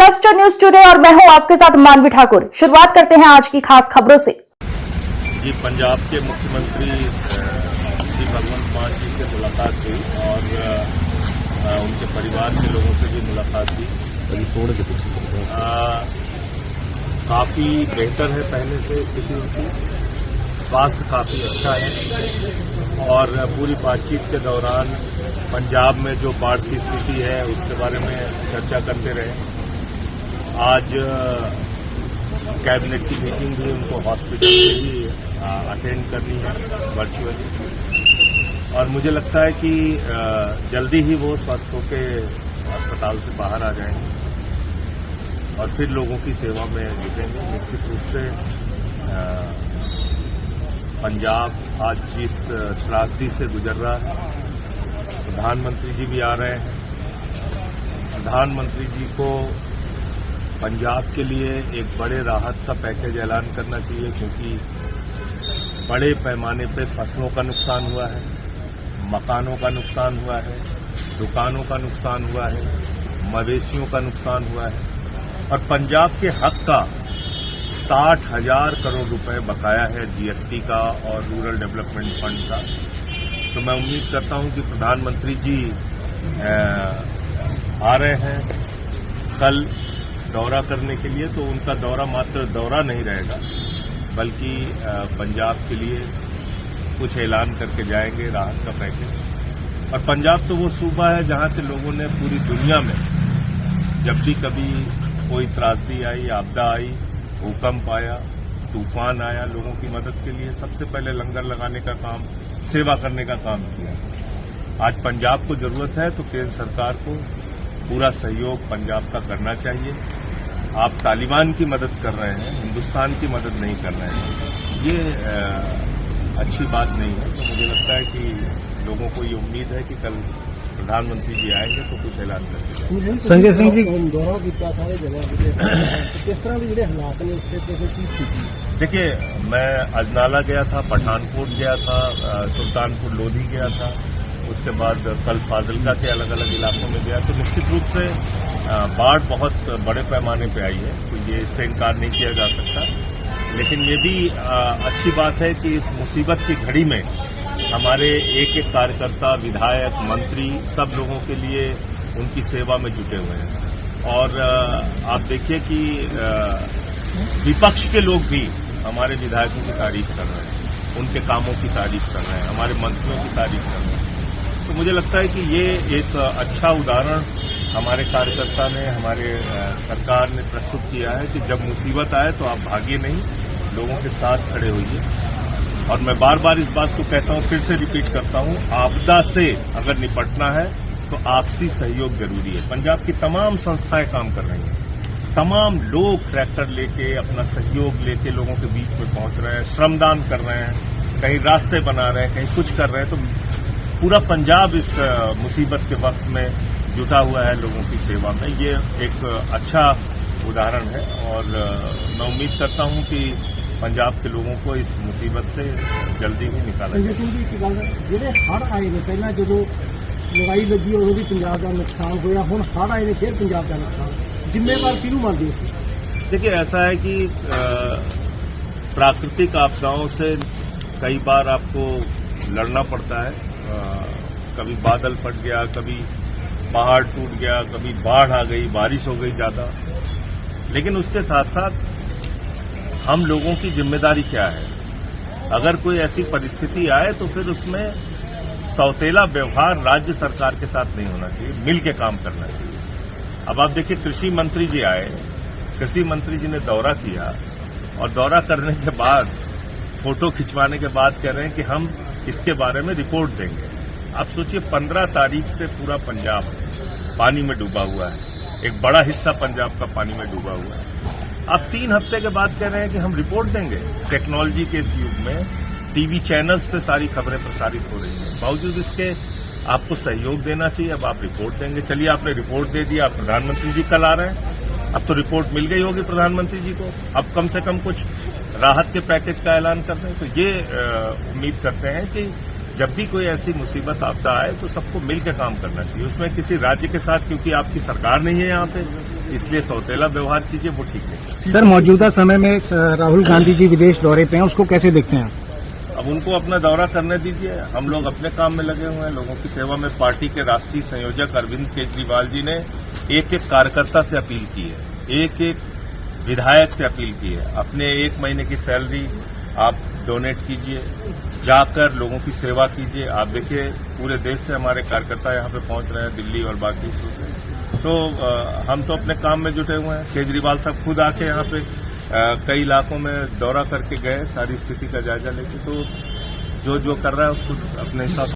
Cluster news today और मैं हूं आपके साथ मानवी ठाकुर। शुरुआत करते हैं आज की खास खबरों से। जी, पंजाब के मुख्यमंत्री श्री भगवंत मान जी से मुलाकात हुई और उनके परिवार के लोगों से भी मुलाकात हुई। थोड़े से पीछे काफी बेहतर है पहले से स्थिति उनकी, स्वास्थ्य काफी अच्छा है और पूरी बातचीत के दौरान पंजाब में जो बाढ़ की स्थिति है उसके बारे में चर्चा करते रहे। आज कैबिनेट की मीटिंग भी उनको हॉस्पिटल से ही अटेंड करनी है वर्चुअली और मुझे लगता है कि जल्दी ही वो स्वस्थ होकर अस्पताल से बाहर आ जाएंगे और फिर लोगों की सेवा में जुटेंगे। निश्चित रूप से पंजाब आज जिस त्रासदी से गुजर रहा है, प्रधानमंत्री जी भी आ रहे हैं। प्रधानमंत्री जी को पंजाब के लिए एक बड़े राहत का पैकेज ऐलान करना चाहिए क्योंकि बड़े पैमाने पे फसलों का नुकसान हुआ है, मकानों का नुकसान हुआ है, दुकानों का नुकसान हुआ है, मवेशियों का नुकसान हुआ है और पंजाब के हक का 60,000 करोड़ रुपए बकाया है जीएसटी का और रूरल डेवलपमेंट फंड का। तो मैं उम्मीद करता हूं कि प्रधानमंत्री जी आ रहे हैं कल दौरा करने के लिए, तो उनका दौरा मात्र दौरा नहीं रहेगा बल्कि पंजाब के लिए कुछ ऐलान करके जाएंगे राहत का पैकेज। और पंजाब तो वो सूबा है जहां से लोगों ने पूरी दुनिया में जब भी कभी कोई त्रासदी आई, आपदा आई, भूकंप आया, तूफान आया, लोगों की मदद के लिए सबसे पहले लंगर लगाने का काम, सेवा करने का काम किया। आज पंजाब को जरूरत है तो केंद्र सरकार को पूरा सहयोग पंजाब का करना चाहिए। आप तालिबान की मदद कर रहे हैं, हिंदुस्तान की मदद नहीं कर रहे हैं, ये अच्छी बात नहीं है। तो मुझे लगता है कि लोगों को ये उम्मीद है कि कल प्रधानमंत्री जी आएंगे तो कुछ ऐलान करेंगे। संजय सिंह जी दौरा किया सारे जगह किस तरह के जो हालात ने देखिए, मैं अजनाला गया था, पठानकोट गया था, सुल्तानपुर लोधी गया था, उसके बाद कल फाजिलका के अलग अलग इलाकों में गया। तो निश्चित रूप से बाढ़ बहुत बड़े पैमाने पे आई है, तो ये इससे इनकार नहीं किया जा सकता। लेकिन ये भी अच्छी बात है कि इस मुसीबत की घड़ी में हमारे एक एक कार्यकर्ता, विधायक, मंत्री सब लोगों के लिए उनकी सेवा में जुटे हुए हैं। और आप देखिए कि विपक्ष के लोग भी हमारे विधायकों की तारीफ कर रहे हैं, उनके कामों की तारीफ कर रहे हैं, हमारे मंत्रियों की तारीफ कर रहे हैं। तो मुझे लगता है कि ये एक अच्छा उदाहरण हमारे कार्यकर्ता ने, हमारे सरकार ने प्रस्तुत किया है कि जब मुसीबत आए तो आप भागिए नहीं, लोगों के साथ खड़े होइए। और मैं बार बार इस बात को कहता हूं, फिर से रिपीट करता हूं, आपदा से अगर निपटना है तो आपसी सहयोग जरूरी है। पंजाब की तमाम संस्थाएं काम कर रही हैं, तमाम लोग ट्रैक्टर लेके, अपना सहयोग लेके लोगों के बीच में पहुंच रहे हैं, श्रमदान कर रहे हैं, कहीं रास्ते बना रहे हैं, कहीं कुछ कर रहे हैं। तो पूरा पंजाब इस मुसीबत के वक्त में जुटा हुआ है लोगों की सेवा में। ये एक अच्छा उदाहरण है और मैं उम्मीद करता हूं कि पंजाब के लोगों को इस मुसीबत से जल्दी ही निकाला जाए। संजय सिंह जी की गल ਜਿਹੜੇ ਹੜ੍ਹ ਆਏ ਨੇ ਪਹਿਲਾਂ ਜਦੋਂ ਲੜਾਈ ਲੱਗੀ ਉਦੋਂ ਵੀ ਪੰਜਾਬ ਦਾ ਨੁਕਸਾਨ ਹੋਇਆ, ਹੁਣ ਹੜ੍ਹ ਆਏ ਨੇ ਫਿਰ ਪੰਜਾਬ ਦਾ ਨੁਕਸਾਨ, ਜ਼ਿੰਮੇਵਾਰ ਕਿਹਨੂੰ ਮੰਨਦੇ ਹੋ? देखिए, ऐसा है कि प्राकृतिक आपदाओं से कई बार आपको लड़ना पड़ता है। कभी बादल फट गया, कभी पहाड़ टूट गया, कभी बाढ़ आ गई, बारिश हो गई ज्यादा। लेकिन उसके साथ साथ हम लोगों की जिम्मेदारी क्या है? अगर कोई ऐसी परिस्थिति आए तो फिर उसमें सौतेला व्यवहार राज्य सरकार के साथ नहीं होना चाहिए, मिल के काम करना चाहिए। अब आप देखिए, कृषि मंत्री जी आए, कृषि मंत्री जी ने दौरा किया और दौरा करने के बाद, फोटो खिंचवाने के बाद कह रहे हैं कि हम इसके बारे में रिपोर्ट देंगे। आप सोचिए, 15 तारीख से पूरा पंजाब पानी में डूबा हुआ है, एक बड़ा हिस्सा पंजाब का पानी में डूबा हुआ है। अब 3 हफ्ते के बाद कह रहे हैं कि हम रिपोर्ट देंगे। टेक्नोलॉजी के इस युग में टीवी चैनल्स पे सारी खबरें प्रसारित हो रही हैं, बावजूद इसके आपको सहयोग देना चाहिए। अब आप रिपोर्ट देंगे, चलिए आपने रिपोर्ट दे दिया, प्रधानमंत्री जी कल आ रहे हैं, अब तो रिपोर्ट मिल गई होगी प्रधानमंत्री जी को, अब कम से कम कुछ राहत के पैकेज का ऐलान कर दें। तो ये उम्मीद करते हैं कि जब भी कोई ऐसी मुसीबत आपदा आए तो सबको मिलकर काम करना चाहिए। उसमें किसी राज्य के साथ, क्योंकि आपकी सरकार नहीं है यहाँ पे, इसलिए सौतेला व्यवहार कीजिए, वो ठीक है। सर, मौजूदा समय में राहुल गांधी जी विदेश दौरे पे हैं, उसको कैसे देखते हैं आप? अब उनको अपना दौरा करने दीजिए, हम लोग अपने काम में लगे हुए हैं, लोगों की सेवा में। पार्टी के राष्ट्रीय संयोजक अरविंद केजरीवाल जी ने एक एक कार्यकर्ता से अपील की है, एक एक विधायक से अपील की है, अपने 1 महीने की सैलरी आप डोनेट कीजिए, जाकर लोगों की सेवा कीजिए। आप देखिए पूरे देश से हमारे कार्यकर्ता यहाँ पे पहुंच रहे हैं, दिल्ली और बाकी हिस्सों से। तो हम तो अपने काम में जुटे हुए हैं। केजरीवाल साहब खुद आके यहाँ पे कई इलाकों में दौरा करके गए, सारी स्थिति का जायजा लेके। तो जो कर रहा है उसको अपने हिसाब